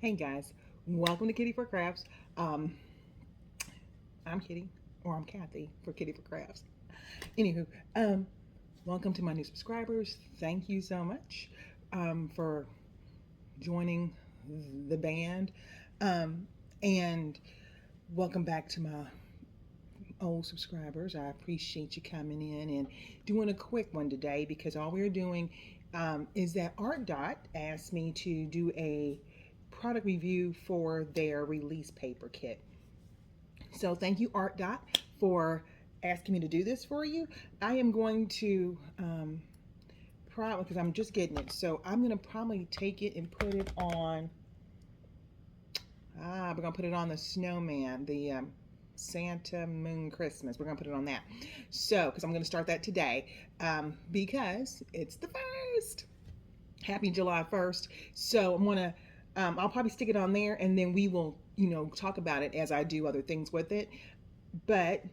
Hey guys, welcome to Kitty for Crafts. Um, I'm Kitty, or I'm Kathy for Kitty for Crafts. Anywho, um, welcome to my new subscribers. Thank you so much for joining the band, um, and welcome back to my old subscribers. I appreciate you coming in and doing a quick one today because all we're doing is that Artdot asked me to do a product review for their release paper kit. So thank you, Artdot, for asking me to do this for you. I am going to probably, because I'm just getting it, so I'm going to probably take it and put it on, we're going to put it on the snowman, the Santa Moon Christmas. We're going to put it on that. So, because I'm going to start that today because it's the first. Happy July 1st. So I'm going to, I'll probably stick it on there and then we will, talk about it as I do other things with it. But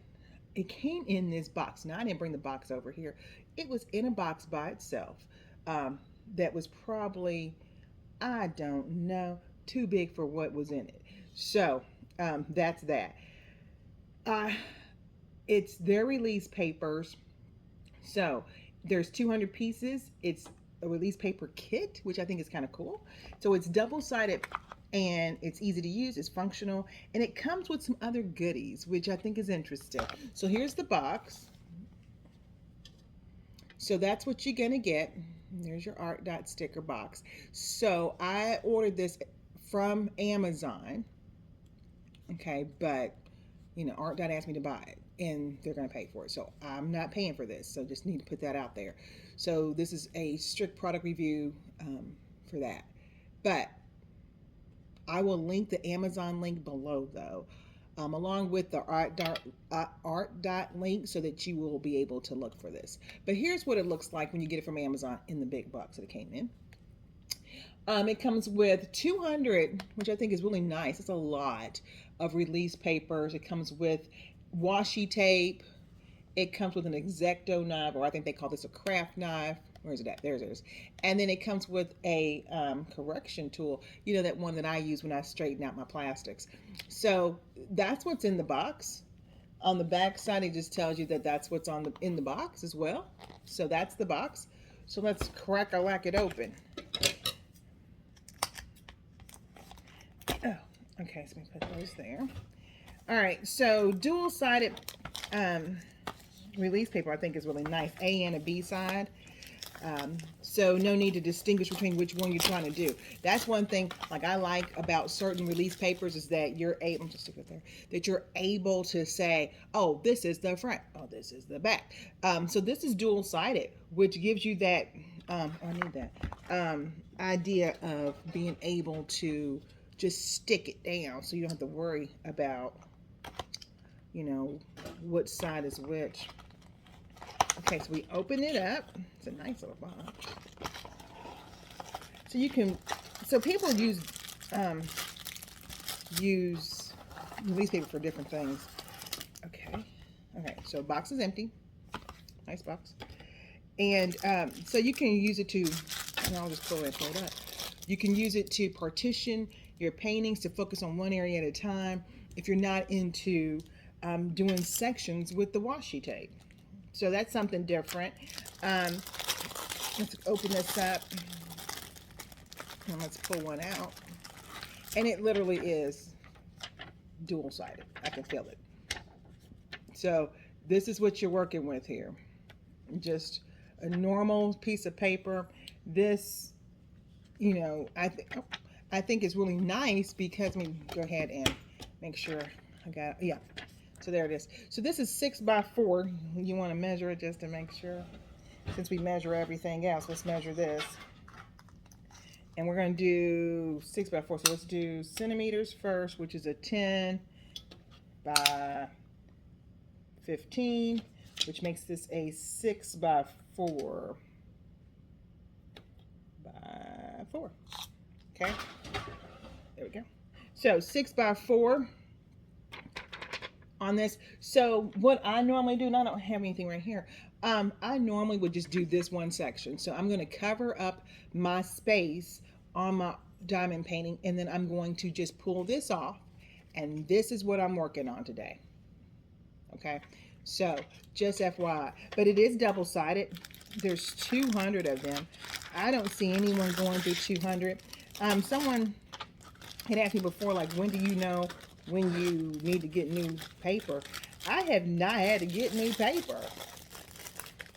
it came in this box. Now, I didn't bring the box over here. It was in a box by itself that was probably, I don't know, too big for what was in it. So that's that. It's their release papers. So there's 200 pieces. It's a release paper kit, which I think is kind of cool. So it's double-sided and it's easy to use, it's functional, and it comes with some other goodies, which I think is interesting. So here's the box. So that's what you're gonna get. There's your Artdot sticker box. So I ordered this from Amazon, okay, but Artdot asked me to buy it and they're going to pay for it. So I'm not paying for this. So just need to put that out there. So this is a strict product review for that. But I will link the Amazon link below though, along with the Artdot link so that you will be able to look for this. But here's what it looks like when you get it from Amazon in the big box that it came in. It comes with 200, which I think is really nice. It's a lot of release papers. It comes with washi tape. It comes with an X-Acto knife, or I think they call this a craft knife. Where is it at? There it is. And then it comes with a correction tool. You know, that one that I use when I straighten out my plastics. So that's what's in the box. On the back side, it just tells you that that's what's in the box as well. So that's the box. So let's crack-a-lack it open. Oh, okay, so we put those there. All right, so dual-sided release paper I think is really nice. A and a B side. So no need to distinguish between which one you're trying to do. That's one thing like I like about certain release papers is that you're able, just stick it there, that you're able to say, oh, this is the front, oh, this is the back. So this is dual-sided, which gives you that, I need that, idea of being able to just stick it down so you don't have to worry about, what side is which. Okay, so we open it up. It's a nice little box. So you can, so people use release paper for different things. Okay, so box is empty. Nice box. And so you can use it to, and I'll just pull it up. You can use it to partition your paintings to focus on one area at a time if you're not into doing sections with the washi tape. So that's something different. Let's open this up and let's pull one out. And it literally is dual-sided. I can feel it. So this is what you're working with here. Just a normal piece of paper. This, I think is really nice because, let me go ahead and make sure I got, yeah. So there it is. So this is 6 by 4. You want to measure it just to make sure. Since we measure everything else, let's measure this. And we're going to do 6 by 4. So let's do centimeters first, which is a 10 by 15, which makes this a 6 by 4 by 4. Okay. There we go. So 6 by 4. On this. So what I normally do, and I don't have anything right here, I normally would just do this one section. So I'm going to cover up my space on my diamond painting, and then I'm going to just pull this off, and this is what I'm working on today. Okay, so just FYI, but it is double-sided. There's 200 of them. I don't see anyone going through 200. Someone had asked me before, like, when do you know when you need to get new paper? I have not had to get new paper.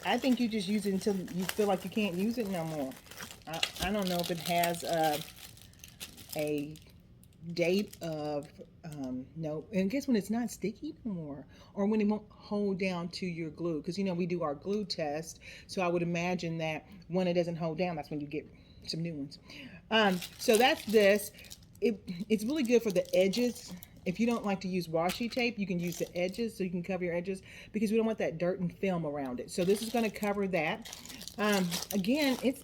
I think you just use it until you feel like you can't use it no more. I don't know if it has a date of no, and guess when it's not sticky no more, or when it won't hold down to your glue, because you know we do our glue test, so I would imagine that when it doesn't hold down, that's when you get some new ones. So that's this. It's really good for the edges. If you don't like to use washi tape, you can use the edges, so you can cover your edges, because we don't want that dirt and film around it. So this is going to cover that. Again, it's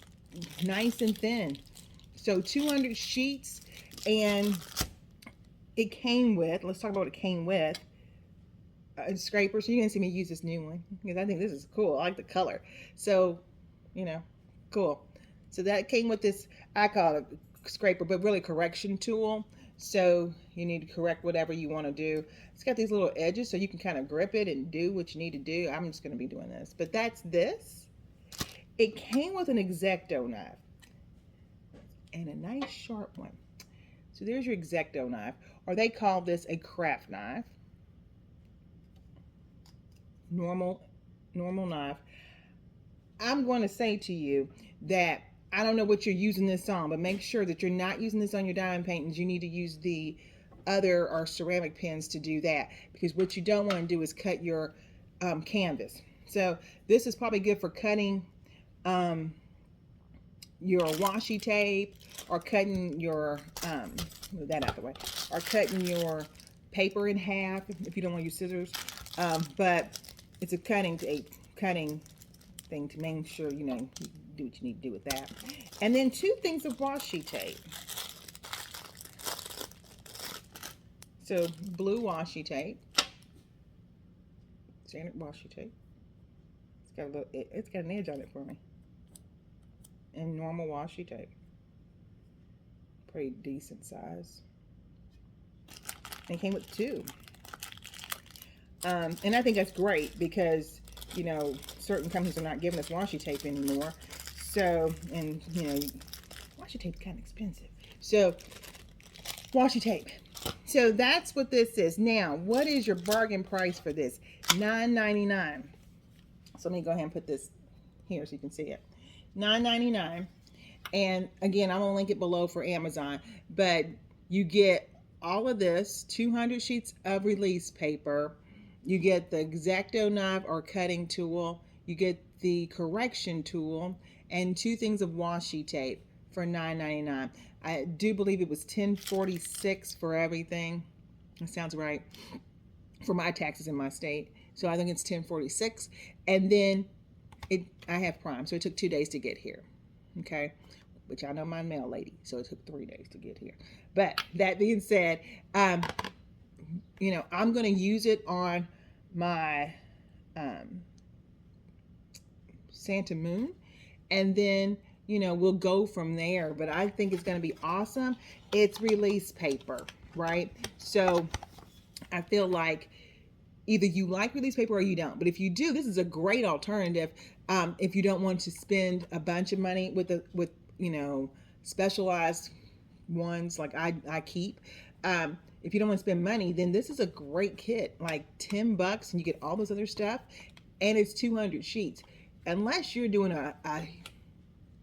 nice and thin. So 200 sheets, and it came with, let's talk about what it came with, a scraper. So you're going to see me use this new one, because I think this is cool. I like the color. So, you know, cool. So that came with this, I call it a scraper, but really correction tool. So you need to correct whatever you want to do. It's got these little edges so you can kind of grip it and do what you need to do. I'm just going to be doing this. But that's this. It came with an X-Acto knife and a nice sharp one. So there's your X-Acto knife, or they call this a craft knife. Normal knife. I'm going to say to you that I don't know what you're using this on, but make sure that you're not using this on your diamond paintings. You need to use the other or ceramic pins to do that, because what you don't want to do is cut your canvas. So this is probably good for cutting your washi tape, or cutting your move that out of the way, or cutting your paper in half if you don't want to use scissors. But it's a cutting thing to make sure you know you do what you need to do with that. And then 2 things of washi tape. So blue washi tape, standard washi tape. It's got an edge on it for me. And normal washi tape, pretty decent size. And it came with 2. And I think that's great, because you know certain companies are not giving us washi tape anymore. So, and you know, washi tape's kind of expensive. So, washi tape. So that's what this is. Now, what is your bargain price for this? $9.99. So let me go ahead and put this here so you can see it. $9.99. And again, I'm gonna link it below for Amazon. But you get all of this, 200 sheets of release paper. You get the X-Acto knife or cutting tool. You get the correction tool, and 2 things of washi tape for $9.99. I do believe it was $10.46 for everything. That sounds right for my taxes in my state. So I think it's $10.46. And then I have Prime, so it took 2 days to get here. Okay, which I know my mail lady, so it took 3 days to get here. But that being said, you know, I'm going to use it on my Santa Moon, and then you know we'll go from there. But I think it's going to be awesome. It's release paper, right? So I feel like either you like release paper or you don't. But if you do, this is a great alternative. If you don't want to spend a bunch of money with you know specialized ones like I keep. If you don't want to spend money, then this is a great kit, like $10, and you get all this other stuff, and it's 200 sheets. Unless you're doing a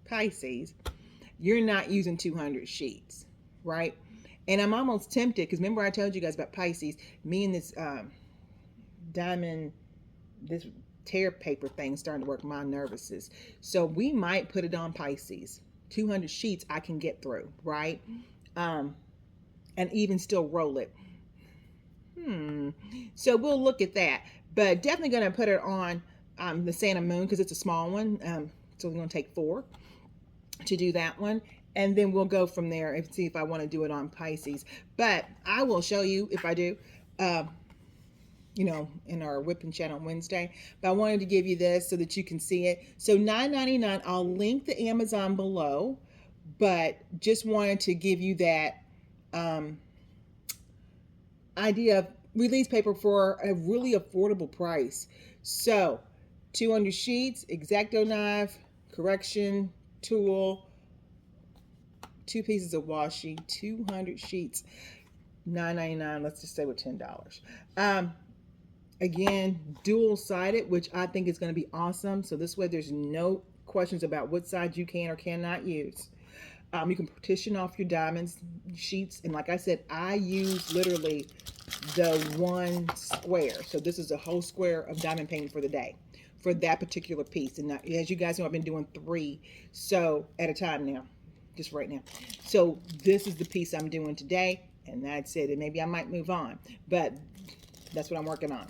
Pisces, you're not using 200 sheets, right? And I'm almost tempted, because remember I told you guys about Pisces, me and this diamond, this tear paper thing starting to work my nervouses. So we might put it on Pisces. 200 sheets I can get through, right? And even still roll it. So we'll look at that. But definitely going to put it on the Santa Moon, because it's a small one. So we're going to take 4 to do that one. And then we'll go from there and see if I want to do it on Pisces. But I will show you if I do, you know, in our whipping chat on Wednesday. But I wanted to give you this so that you can see it. So $9.99. I'll link the Amazon below. but just wanted to give you that idea of release paper for a really affordable price. So 200 sheets, X-Acto knife, correction tool, 2 pieces of washi, 200 sheets, $9.99. Let's just say with $10. Again, dual-sided, which I think is going to be awesome. So this way there's no questions about what side you can or cannot use. You can partition off your diamonds sheets. And like I said, I use literally the one square. So this is a whole square of diamond painting for the day for that particular piece. And as you guys know, I've been doing 3 so at a time now, just right now. So this is the piece I'm doing today. And that's it. And maybe I might move on, but that's what I'm working on.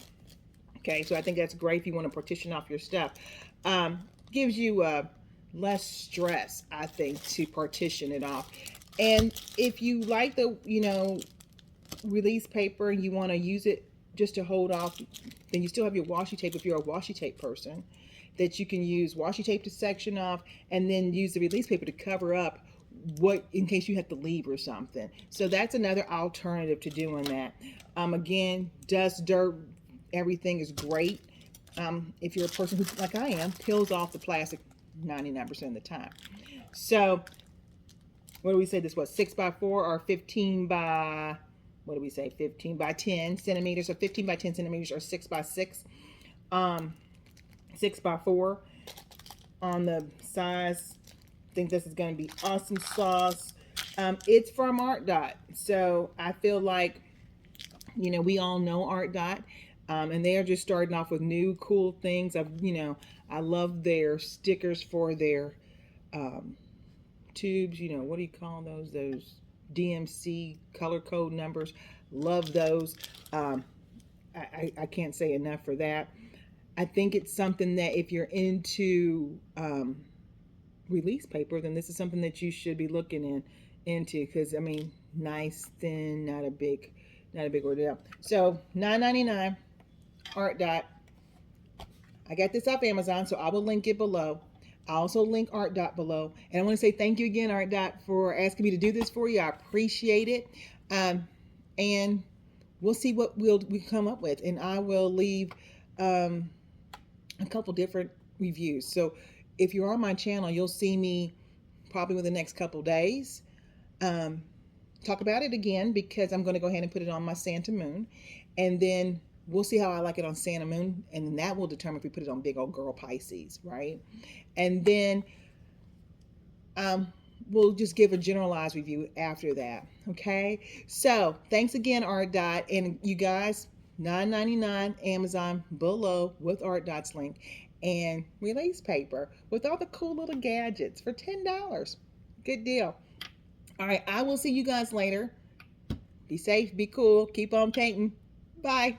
Okay, so I think that's great if you want to partition off your stuff. Gives you less stress, I think, to partition it off. And if you like the, release paper and you want to use it just to hold off, then you still have your washi tape if you're a washi tape person, that you can use washi tape to section off and then use the release paper to cover up what in case you have to leave or something. So that's another alternative to doing that. Again, dust, dirt, everything is great. If you're a person who, like I am, peels off the plastic 99% of the time. So what do we say this was? 6x4 or 15 by, what do we say? 15 by 10 centimeters. So 15 by 10 centimeters or 6x6. 6x4 on the size. I think this is going to be awesome sauce. It's from Artdot. So I feel like, we all know Artdot. And they are just starting off with new cool things. I love their stickers for their tubes. What do you call those? Those DMC color code numbers. Love those. I can't say enough for that. I think it's something that if you're into release paper, then this is something that you should be looking into because nice, thin, not a big ordeal. So $9.99. Artdot. I got this off Amazon, so I will link it below. I also link Artdot below. And I want to say thank you again, Artdot, for asking me to do this for you. I appreciate it. And we'll see what we come up with. And I will leave a couple different reviews. So if you're on my channel, you'll see me probably within the next couple days talk about it again because I'm going to go ahead and put it on my Santa Moon. And then we'll see how I like it on Santa Moon, and then that will determine if we put it on big old girl Pisces, right? And then we'll just give a generalized review after that, okay? So thanks again, Artdot, and you guys, $9.99 Amazon below with Artdot's link, and release paper with all the cool little gadgets for $10. Good deal. All right, I will see you guys later. Be safe, be cool, keep on painting. Bye.